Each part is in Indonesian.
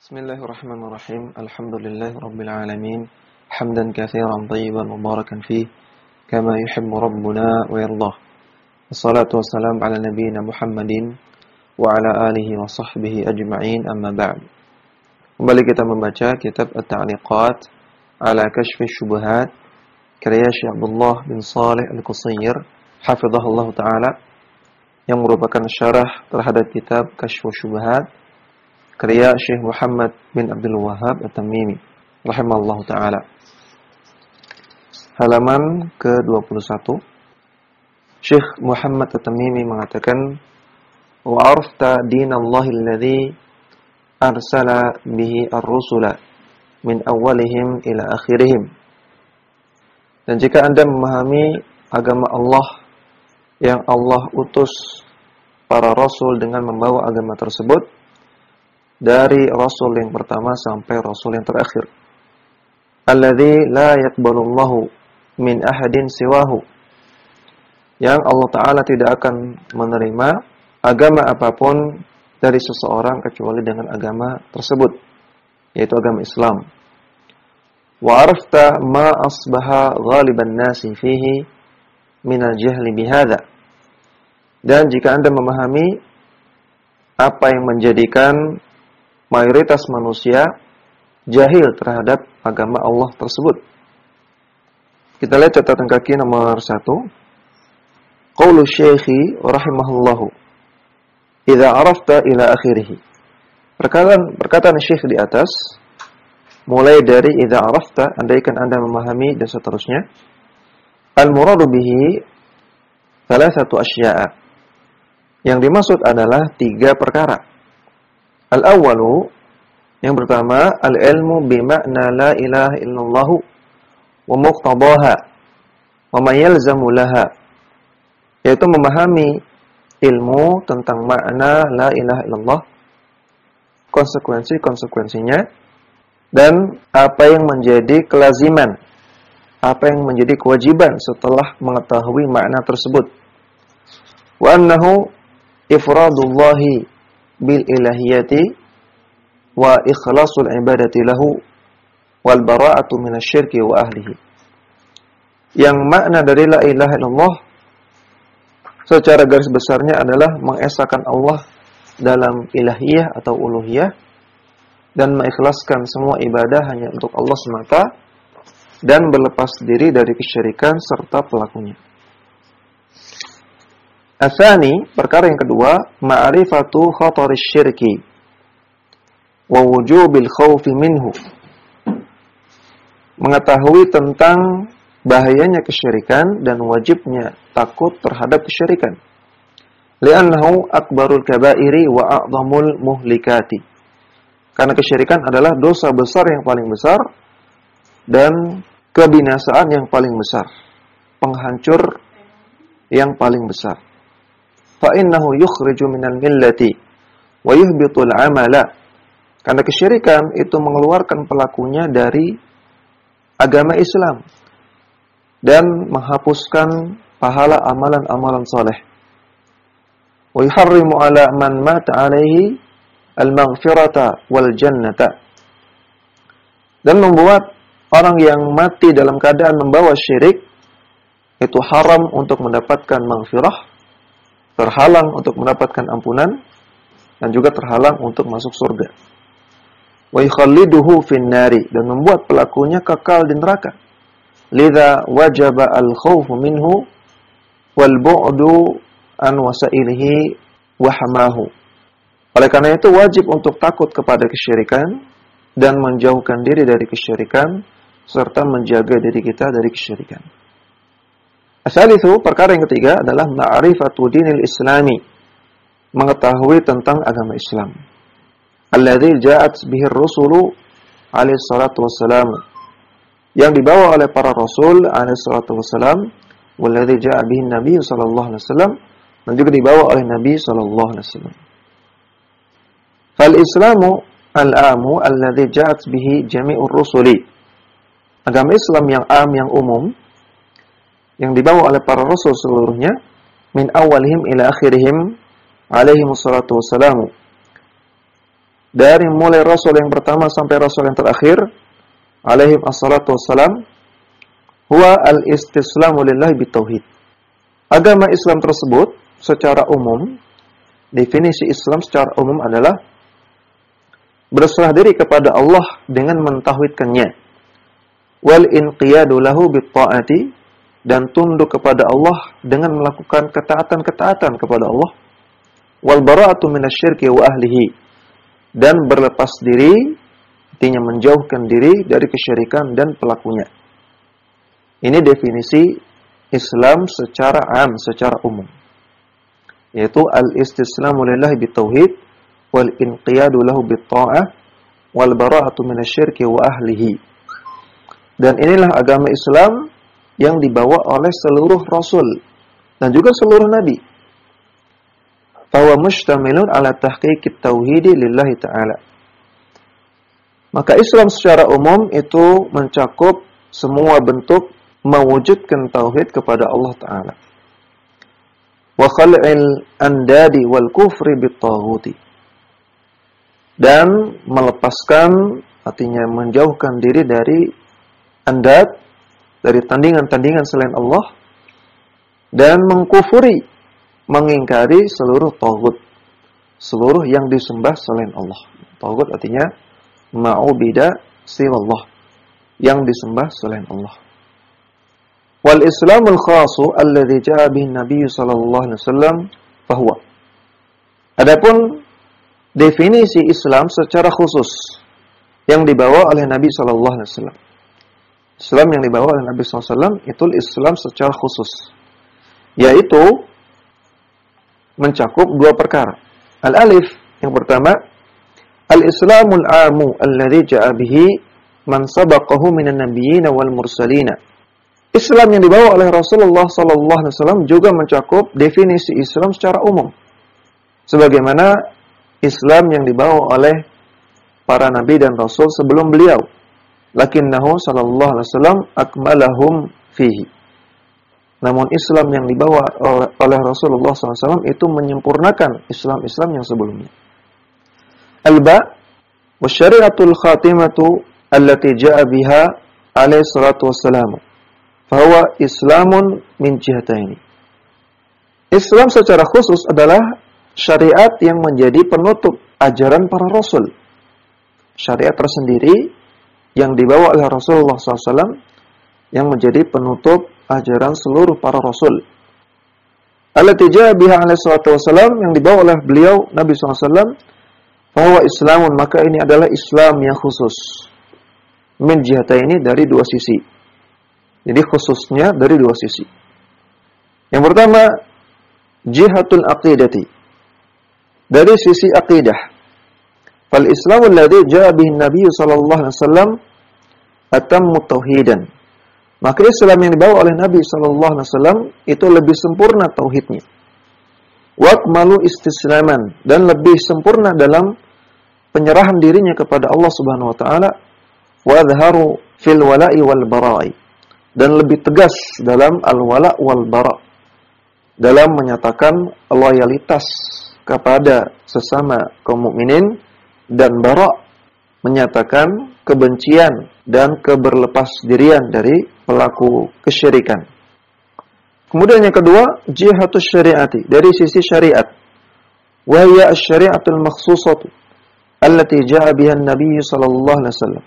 Bismillahirrahmanirrahim. Alhamdulillahirabbil alamin. Hamdan katsiran thayyiban mubarakan fih kama yuhibbu rabbuna wa yardah. Wassalatu wassalamu ala nabiyyina Muhammadin wa ala alihi wa sahbihi ajma'in, amma ba'd. Kembali kita membaca kitab At-Ta'liqat ala Kashfi Syubhat karya Syekh Abdullah bin Shalih Al-Qusayr hafizahullah taala, yang merupakan syarah terhadap kitab Kashfu Syubhat karya Syekh Muhammad bin Abdul Wahhab At-Tamimi rahimallahu taala. Halaman ke-21. Syekh Muhammad At-Tamimi mengatakan, wa arafta dinallahi alladhi arsala bihi ar-rusula min awwalihim ila akhirihim. Dan jika Anda memahami agama Allah yang Allah utus para rasul dengan membawa agama tersebut, dari rasul yang pertama sampai rasul yang terakhir, alladzi la yaqbalullahu min ahadin siwahu, yang Allah Ta'ala tidak akan menerima agama apapun dari seseorang kecuali dengan agama tersebut, yaitu agama Islam. Wa arafta ma asbaha ghaliban nasi fihi minal jahli bihadza. Dan jika Anda memahami apa yang menjadikan mayoritas manusia jahil terhadap agama Allah tersebut. Kita lihat catatan kaki nomor 1. Qaulu syekhi rahimahullahu, idza arafta ila akhirih. Perkataan syekh di atas, mulai dari idza arafta, andaikan Anda memahami, dan seterusnya. Al-muradu bihi thalathatu asya'a. Yang dimaksud adalah 3 perkara. Al-awwalu, yang pertama, al-ilmu bima'na la ilaha illallah wa muqtadaha wa ma yalzamu laha, yaitu memahami ilmu tentang makna la ilaha illallah, konsekuensi-konsekuensinya, dan apa yang menjadi kelaziman, apa yang menjadi kewajiban setelah mengetahui makna tersebut. Wa annahu ifradullahi bil ilahiyati wa ikhlasul ibadati lahu wal bara'atu minasyirki wa ahlihi. Yang makna dari la ilaha illallah secara garis besarnya adalah mengesahkan Allah dalam ilahiyah atau uluhiyah dan mengikhlaskan semua ibadah hanya untuk Allah semata dan berlepas diri dari kesyirikan serta pelakunya. Atsani, perkara yang kedua, ma'rifatu khataris syirki wa wujubil khaufi minhu. Mengetahui tentang bahayanya kesyirikan dan wajibnya takut terhadap kesyirikan. Li'annahu akbarul kabairi wa a'zamul muhlikati. Karena kesyirikan adalah dosa besar yang paling besar dan kebinasaan yang paling besar, penghancur yang paling besar. Fa'innahu yukhriju minal millati wa yuhbitul amala. Karena kesyirikan itu mengeluarkan pelakunya dari agama Islam dan menghapuskan pahala amalan-amalan saleh. Wa yuharrimu ala man mata alaihi al-maghfirata wal jannata. Dan membuat orang yang mati dalam keadaan membawa syirik itu haram untuk mendapatkan maghfirah, terhalang untuk mendapatkan ampunan, dan juga terhalang untuk masuk surga. Wa yukhalliduhu fin nari, dan membuat pelakunya kekal di neraka. Lidza wajaba al-khawfu minhu wal bu'du an wasailihi wa hamahu. Oleh karena itu wajib untuk takut kepada kesyirikan dan menjauhkan diri dari kesyirikan serta menjaga diri kita dari kesyirikan. Asalithu, perkara yang ketiga adalah ma'rifatu dinil islami, mengetahui tentang agama Islam. Alladzi ja'at bihi ar-rusulu alaihi salatu wassalam, yang dibawa oleh para rasul alaihi salatu wassalam, walladzi ja'a bihi nabi sallallahu alaihi wasallam, dan juga dibawa oleh Nabi sallallahu alaihi wasallam. Fal islamu al-amu alladzi ja'at bihi jami'ur rusuli. Agama Islam yang am, yang umum, yang dibawa oleh para rasul seluruhnya, min awalihim ila akhirihim alaihi wassalatu wassalamu, dari mulai Rasul yang pertama sampai Rasul yang terakhir alaihim assalatu wassalam, huwa al-istislamu lillahi bitauhid. Agama Islam tersebut secara umum, definisi Islam secara umum adalah berserah diri kepada Allah dengan mentauhidkannya, wal inqiyadu lahu bitta'ati, dan tunduk kepada Allah dengan melakukan ketaatan-ketaatan kepada Allah, wal bara'atu minasyirki wa ahlihi, dan berlepas diri, artinya menjauhkan diri dari kesyirikan dan pelakunya. Ini definisi Islam secara am, secara umum, yaitu al-istislamu lillahi bitauhid wal inqiyadu lahu bitta'ah wal bara'atu minasyirki wa ahlihi. Dan inilah agama Islam yang dibawa oleh seluruh rasul dan juga seluruh nabi. Fahuwa mustamilun ala tahqiqit tauhidi lillahi ta'ala. Maka Islam secara umum itu mencakup semua bentuk mewujudkan tauhid kepada Allah Ta'ala. Wa khal'il andadi wal kufri bit-taghuti. Dan melepaskan, artinya menjauhkan diri dari andad, dari tandingan-tandingan selain Allah, dan mengkufuri, mengingkari seluruh taghut, seluruh yang disembah selain Allah. Taghut artinya ma'ubida siwallah, yang disembah selain Allah. Wal Islamul khasu alladhi ja'a bihi Nabi sallallahu alaihi wasallam fahuwa. Adapun definisi Islam secara khusus yang dibawa oleh Nabi sallallahu alaihi wasallam. Islam yang dibawa oleh Nabi sallallahu alaihi wasallam itu Islam secara khusus, yaitu mencakup dua perkara. Al-alif, yang pertama, al-Islamul amu alladhi ja'a bihi man sabaqahu minan nabiyyin wal mursalin. Islam yang dibawa oleh Rasulullah sallallahu alaihi wasallam juga mencakup definisi Islam secara umum, sebagaimana Islam yang dibawa oleh para nabi dan rasul sebelum beliau. Lakinnahu sallallahu alaihi wasallam akmalahum fihi. Namun Islam yang dibawa oleh Rasulullah SAW itu menyempurnakan Islam-Islam yang sebelumnya. Al-ba' wa syari'atul khatimatu allati ja'a biha alaihi salatu wassalam. Fahuwa Islamun min jihataini. Islam secara khusus adalah syariat yang menjadi penutup ajaran para rasul. Syariat tersendiri yang dibawa oleh Rasulullah SAW yang menjadi penutup ajaran seluruh para rasul. Allati ja'a biha alaihi salatu wassalam, yang dibawa oleh beliau Nabi SAW. Fahuwa Islamun, maka ini adalah Islam yang khusus. Min jihataini, dari dua sisi. Jadi khususnya dari dua sisi. Yang pertama, jihatul aqidati, dari sisi akidah. Fal Islamul ladzi ja'a bihi Nabi sallallahu alaihi wasallam atammu tauhidan. Maka Islam yang dibawa oleh Nabi sallallahu alaihi wasallam itu lebih sempurna tauhidnya. Wa akmalu istislaman, dan lebih sempurna dalam penyerahan dirinya kepada Allah Subhanahu wa taala. Wa adharu fil wala'i wal bara'i, dan lebih tegas dalam al-wala' wal bara', dalam menyatakan loyalitas kepada sesama kaum mukminin, dan bara', menyatakan kebencian dan keberlepasdirian dari pelaku kesyirikan. Kemudian yang kedua, jihatus syariati, dari sisi syariat. Wa hiya asy-syari'atul makhsusatu allati ja'a biha an-nabiy sallallahu alaihi wasallam.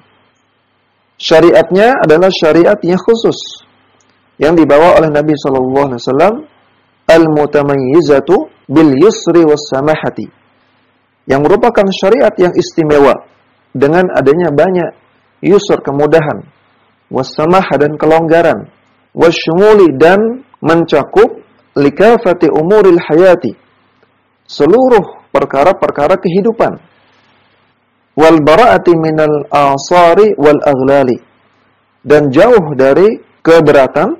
Syariatnya adalah syariat yang khusus yang dibawa oleh Nabi sallallahu alaihi wasallam, al-mutamayyizatu bil yusri was samahati, yang merupakan syariat yang istimewa dengan adanya banyak yusr, kemudahan, was samah, dan kelonggaran, was syumuli, dan mencakup likafati umuril hayati, seluruh perkara-perkara kehidupan, wal bara'ati minal asari wal aghlali, dan jauh dari keberatan,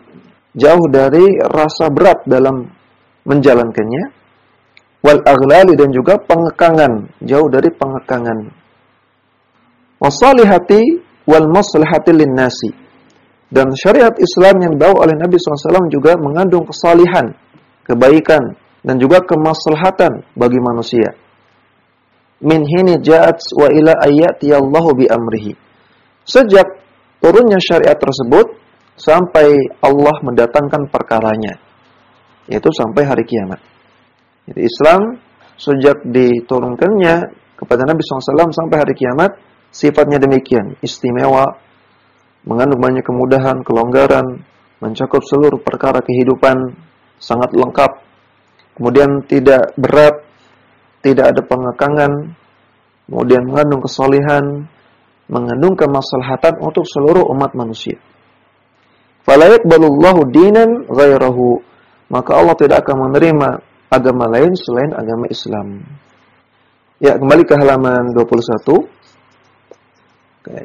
jauh dari rasa berat dalam menjalankannya, wal aghlali, dan juga pengekangan, jauh dari pengekangan, wasalihati wal maslahati linnasi, dan syariat Islam yang dibawa oleh Nabi SAW juga mengandung kesalihan, kebaikan, dan juga kemaslahatan bagi manusia. min hini ja'at wa ila ayati Allahu bi amrihi. Sejak turunnya syariat tersebut sampai Allah mendatangkan perkaranya, yaitu sampai hari kiamat. Jadi Islam sejak diturunkannya kepada Nabi SAW sampai hari kiamat, sifatnya demikian, istimewa, mengandung banyak kemudahan, kelonggaran, mencakup seluruh perkara kehidupan, sangat lengkap. Kemudian tidak berat, tidak ada pengekangan, kemudian mengandung kesalehan, mengandung kemaslahatan untuk seluruh umat manusia. Fala yaqbalullahu dinan ghairahu, maka Allah tidak akan menerima agama lain selain agama Islam. Ya, kembali ke halaman 21.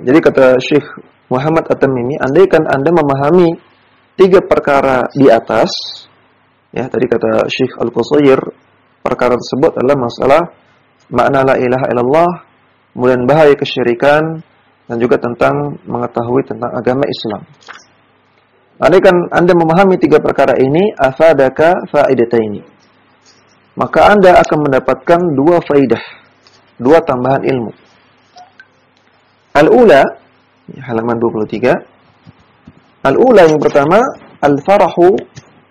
Jadi kata Syekh Muhammad At-Tamimi, andaikan Anda memahami 3 perkara di atas, ya, tadi kata Syekh Al-Qusayr, perkara tersebut adalah masalah makna la ilaha illallah, kemudian bahaya kesyirikan, dan juga tentang mengetahui tentang agama Islam. Andaikan Anda memahami 3 perkara ini, afadaka faidataini, maka Anda akan mendapatkan 2 faidah, 2 tambahan ilmu. Al-ula, halaman 23. Al-ula yang pertama, al-farahu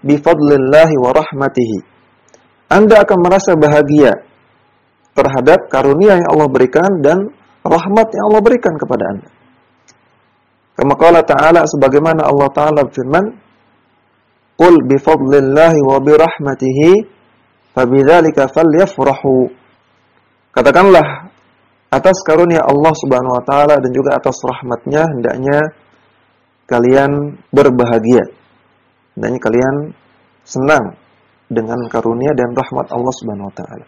bi fadlillahi wa rahmatihi. Anda akan merasa bahagia terhadap karunia yang Allah berikan dan rahmat yang Allah berikan kepada Anda. Kama qala ta'ala, sebagaimana Allah Ta'ala berfirman, qul bi fadlillahi wa bi rahmatihi fabidzalika falyafrahu. Katakanlah, atas karunia Allah Subhanahu wa taala dan juga atas rahmatnya hendaknya kalian berbahagia. Hendaknya kalian senang dengan karunia dan rahmat Allah Subhanahu wa taala.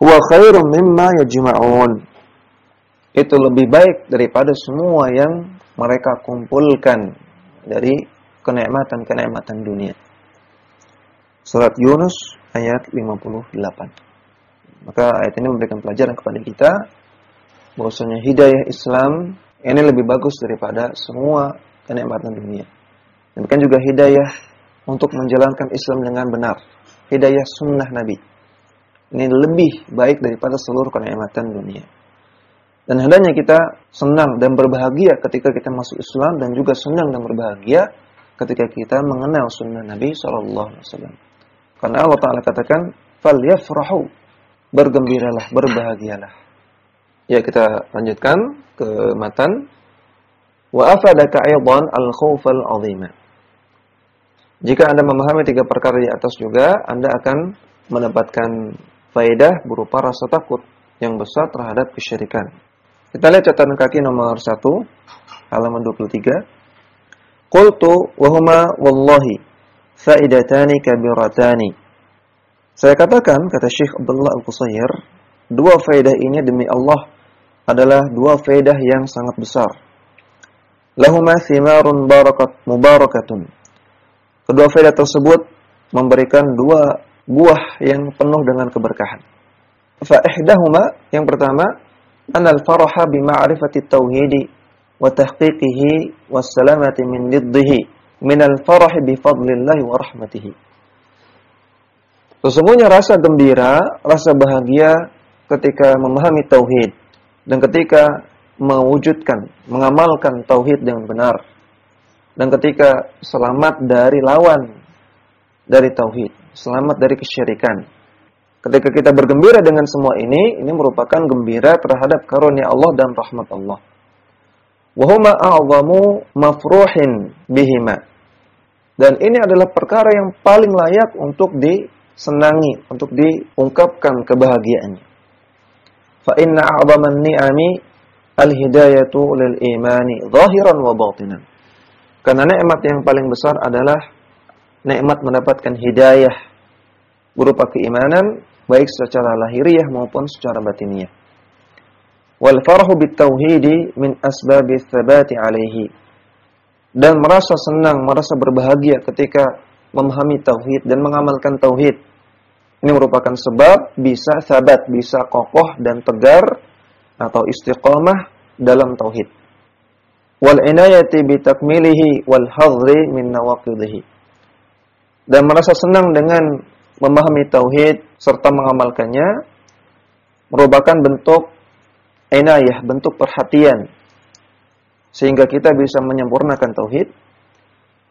Huwa khairum mimma yajma'un. Itu lebih baik daripada semua yang mereka kumpulkan dari kenikmatan-kenikmatan dunia. Surat Yunus ayat 58. Maka ayat ini memberikan pelajaran kepada kita bahwasanya hidayah Islam ini lebih bagus daripada semua kenikmatan dunia. Demikian juga hidayah untuk menjalankan Islam dengan benar, hidayah sunnah Nabi, ini lebih baik daripada seluruh kenikmatan dunia. Dan hendaknya kita senang dan berbahagia ketika kita masuk Islam, dan juga senang dan berbahagia ketika kita mengenal sunnah Nabi SAW. Karena Allah Ta'ala katakan, falyafrahu, bergembiralah, berbahagialah. Ya, kita lanjutkan ke matan. Wa afadaka aydan al-khawfal 'azima. Jika Anda memahami 3 perkara di atas juga, Anda akan mendapatkan faedah berupa rasa takut yang besar terhadap kesyirikan. Kita lihat catatan kaki nomor 1, halaman 23. Qultu wa huma wallahi faidatani kabiratani. Saya katakan, kata Syekh Abdullah Al-Qusayr, 2 faedah ini demi Allah adalah 2 faedah yang sangat besar. Lahuma thimarun mubarakatun. Kedua faedah tersebut memberikan 2 buah yang penuh dengan keberkahan. Fa ihdahuma, yang pertama, anal faraha bi ma'rifati tauhidi wa tahqiqihi was salamati min diddihi min al farahi bi fadlillahi wa rahmatihi. Sesungguhnya rasa gembira, rasa bahagia ketika memahami tauhid dan ketika mewujudkan, mengamalkan tauhid dengan benar, dan ketika selamat dari lawan dari tauhid, selamat dari kesyirikan. Ketika kita bergembira dengan semua ini merupakan gembira terhadap karunia Allah dan rahmat Allah. Wa huma a'zamu mafruhin bihima. Dan ini adalah perkara yang paling layak untuk disenangi, untuk diungkapkan kebahagiaannya. Fa inna a'zaman ni'ami al-hidayatu lil imani zahiran wa batinan. Karena nikmat yang paling besar adalah nikmat mendapatkan hidayah berupa keimanan, baik secara lahiriah maupun secara batiniah. Wal farahu bit tauhidi min asbabi tsabati alaihi. Dan merasa senang, merasa berbahagia ketika memahami tauhid dan mengamalkan tauhid. Ini merupakan sebab bisa sabat, bisa kokoh dan tegar atau istiqamah dalam tauhid. Wal inayati bi takmilihi wal hadri min nawaqidhihi. Dan merasa senang dengan memahami tauhid serta mengamalkannya, merupakan bentuk inayah, bentuk perhatian, sehingga kita bisa menyempurnakan tauhid,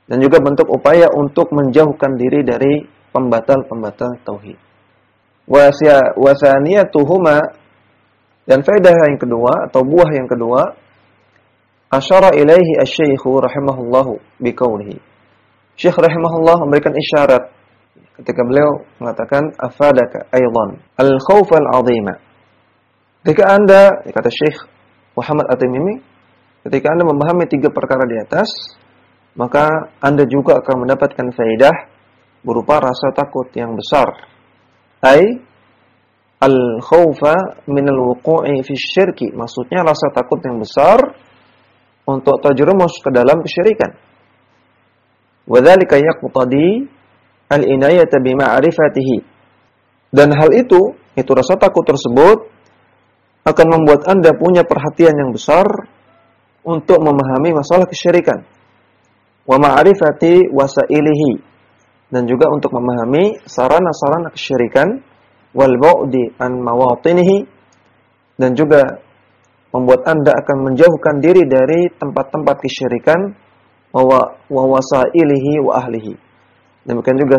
dan juga bentuk upaya untuk menjauhkan diri dari pembatal-pembatal tauhid. Wasaniyatuhuma, dan faedah yang kedua atau buah yang kedua, asyara ilaihi asy-syaikhu rahimahullahu biqaulihi. Syekh rahimahullah memberikan isyarat ketika beliau mengatakan afadaka aidan al-khauf al-'azima. Ketika Anda, kata Syekh Muhammad At-Tamimi, ketika Anda memahami 3 perkara di atas, maka Anda juga akan mendapatkan faedah berupa rasa takut yang besar. Ai al-khaufa min al-wuqu'i fi syirki, maksudnya rasa takut yang besar untuk terjerumus ke dalam kesyirikan. Wa dzalika yaqtadi al-inayata bi ma'rifatihi. Dan hal itu rasa takut tersebut akan membuat Anda punya perhatian yang besar untuk memahami masalah kesyirikan. Wa ma'rifati wasailihi, dan juga untuk memahami sarana-sarana kesyirikan, wal bu'di an mawatinihi, dan juga membuat Anda akan menjauhkan diri dari tempat-tempat kesyirikan, wa wasailihi wa ahlihi. Demikian juga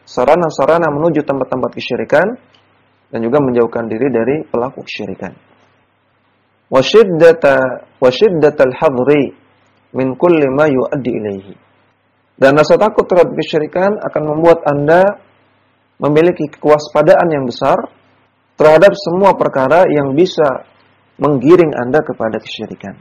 sarana-sarana menuju tempat-tempat kesyirikan, dan juga menjauhkan diri dari pelaku kesyirikan. Wa shiddatal hadri min kulli ma yuaddi ilaihi. Dan rasa takut terhadap kesyirikan akan membuat Anda memiliki kewaspadaan yang besar terhadap semua perkara yang bisa menggiring Anda kepada kesyirikan.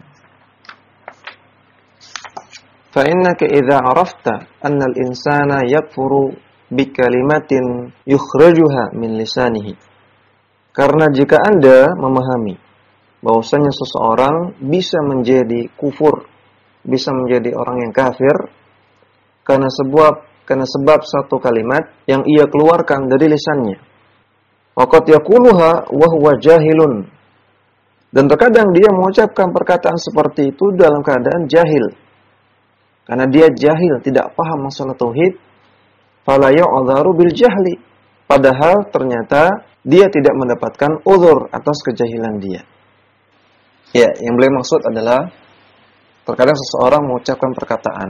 Fa innaka idza arafta anna al-insana yakfuru bi kalimatin yukhrijuha min lisanihi. Karena jika Anda memahami bahwasanya seseorang bisa menjadi kufur, bisa menjadi orang yang kafir karena sebab satu kalimat yang ia keluarkan dari lisannya. Waqad yaquluha wa huwa jahilun. Dan terkadang dia mengucapkan perkataan seperti itu dalam keadaan jahil. Karena dia jahil, tidak paham masalah tauhid, fala yu'dharu bil jahli. Padahal ternyata dia tidak mendapatkan uzur atas kejahilan dia. Ya, yang beliau maksud adalah terkadang seseorang mengucapkan perkataan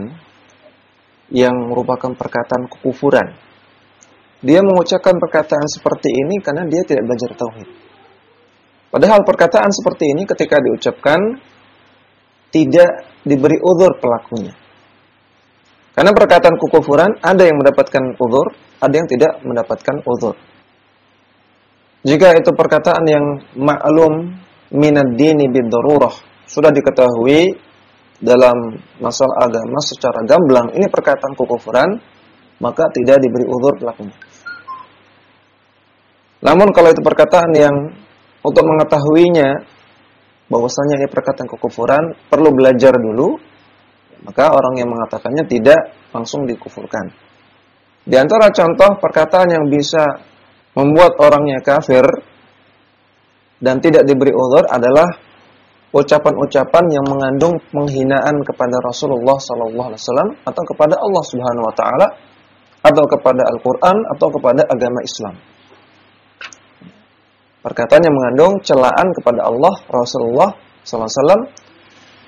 yang merupakan perkataan kekufuran. Dia mengucapkan perkataan seperti ini karena dia tidak belajar tauhid. Padahal perkataan seperti ini ketika diucapkan tidak diberi uzur pelakunya. Karena perkataan kekufuran ada yang mendapatkan uzur, ada yang tidak mendapatkan uzur. Jika itu perkataan yang ma'lum minad dini bid-darurah, sudah diketahui dalam masalah agama secara gamblang, ini perkataan kekufuran, maka tidak diberi uzur pelakunya. Namun kalau itu perkataan yang untuk mengetahuinya bahwasanya ini perkataan kekufuran, perlu belajar dulu, maka orang yang mengatakannya tidak langsung dikufurkan. Di antara contoh perkataan yang bisa membuat orangnya kafir dan tidak diberi uzur adalah ucapan-ucapan yang mengandung penghinaan kepada Rasulullah SAW atau kepada Allah Subhanahu Wa Taala atau kepada Al-Quran atau kepada agama Islam. Perkataan yang mengandung celaan kepada Allah, Rasulullah SAW,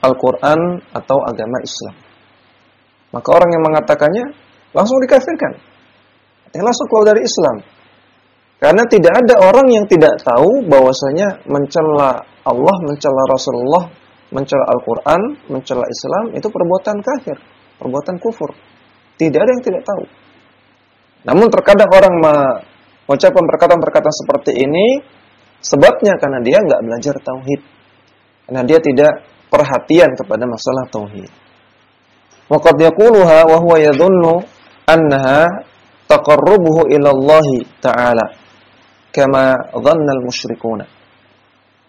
Al-Quran atau agama Islam. Maka orang yang mengatakannya langsung dikafirkan, langsung keluar dari Islam. Karena tidak ada orang yang tidak tahu bahwasanya mencela Allah, mencela Rasulullah, mencela Al-Quran, mencela Islam itu perbuatan kafir, perbuatan kufur. Tidak ada yang tidak tahu. Namun terkadang orang mengucapkan perkataan-perkataan seperti ini sebabnya karena dia nggak belajar tauhid, karena dia tidak perhatian kepada masalah tauhid. Waqad yaquluha wa huwa yadhunnu annaha taqarrubuhu ila Allah Ta'ala kama dhanna al-musyrikuna.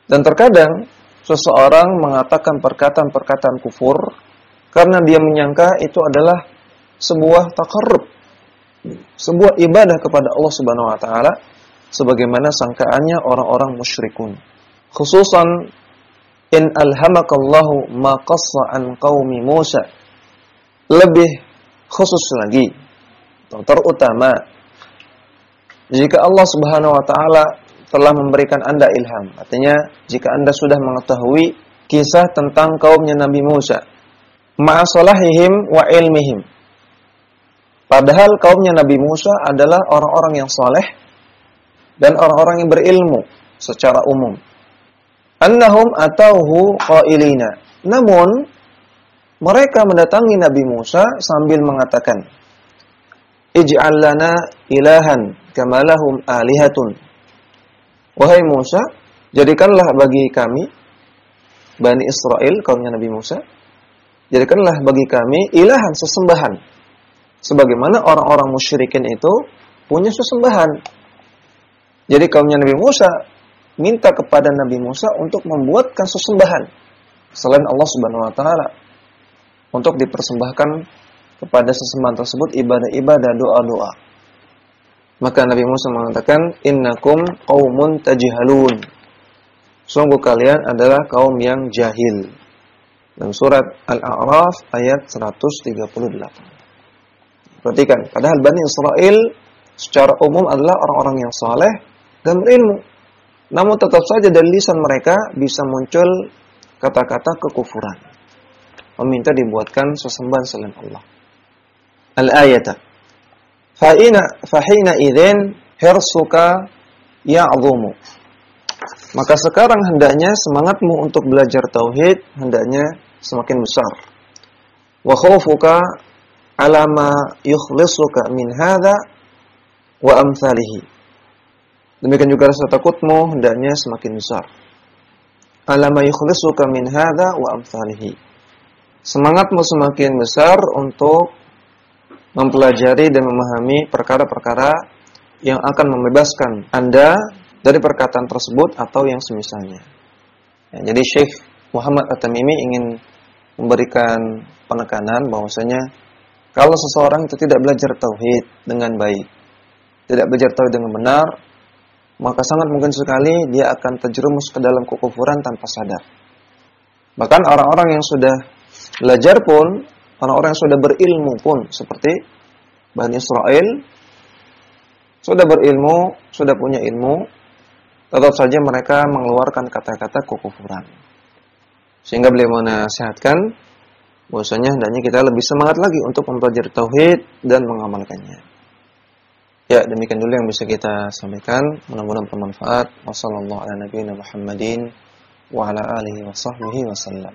Dan terkadang seseorang mengatakan perkataan-perkataan kufur karena dia menyangka itu adalah sebuah taqarrub, sebuah ibadah kepada Allah Subhanahu wa taala sebagaimana sangkaannya orang-orang musyrikun. Khususan in alhamakallahu ma qassa an qaumi Musa. Lebih khusus lagi atau terutama jika Allah Subhanahu wa taala telah memberikan Anda ilham. Artinya, jika Anda sudah mengetahui kisah tentang kaumnya Nabi Musa, ma'asolahihim wa ilmihim. Padahal kaumnya Nabi Musa adalah orang-orang yang soleh dan orang-orang yang berilmu secara umum. Annahum atauhu qailina. Namun, mereka mendatangi Nabi Musa sambil mengatakan, Ij'al lana ilahan kama lahum alihatun. Wahai Musa, jadikanlah bagi kami, Bani Israel, kaumnya Nabi Musa, jadikanlah bagi kami ilahan, sesembahan. Sebagaimana orang-orang musyrikin itu punya sesembahan. Jadi kaumnya Nabi Musa minta kepada Nabi Musa untuk membuatkan sesembahan selain Allah Subhanahu wa taala, untuk dipersembahkan kepada sesembahan tersebut ibadah-ibadah, doa-doa. Maka Nabi Musa mengatakan, innakum qaumun tajhalun. Sungguh kalian adalah kaum yang jahil. Dalam surat Al-A'raf ayat 138. Perhatikan, padahal Bani Israel secara umum adalah orang-orang yang saleh dan berilmu. Namun tetap saja dari lisan mereka bisa muncul kata-kata kekufuran, meminta dibuatkan sesembahan selain Allah. Al-ayata. Fahina idzin hirsuka ya'dhumu. Maka sekarang hendaknya semangatmu untuk belajar tauhid hendaknya semakin besar. Wa khaufuka ala ma yukhlisuka min hadza wa amsalihi. Demikian juga rasa takutmu hendaknya semakin besar. Ala ma yukhlisuka min hadza wa amsalihi. Semangatmu semakin besar untuk mempelajari dan memahami perkara-perkara yang akan membebaskan Anda dari perkataan tersebut atau yang semisalnya. Ya, jadi Syekh Muhammad At-Tamimi ingin memberikan penekanan bahwasanya kalau seseorang itu tidak belajar tauhid dengan baik, tidak belajar tauhid dengan benar, maka sangat mungkin sekali dia akan terjerumus ke dalam kekufuran tanpa sadar. Bahkan orang-orang yang sudah belajar pun, orang-orang yang sudah berilmu pun, seperti Bani Israel, sudah berilmu, sudah punya ilmu, tetap saja mereka mengeluarkan kata-kata kekufuran. Sehingga beliau menasihatkan bahwasanya hendaknya kita lebih semangat lagi untuk mempelajari tauhid dan mengamalkannya. Ya, demikian dulu yang bisa kita sampaikan. Mudah-mudahan bermanfaat. Wassallallahu ala nabiyina Muhammadin wa ala alihi wa sahbihi wasallam.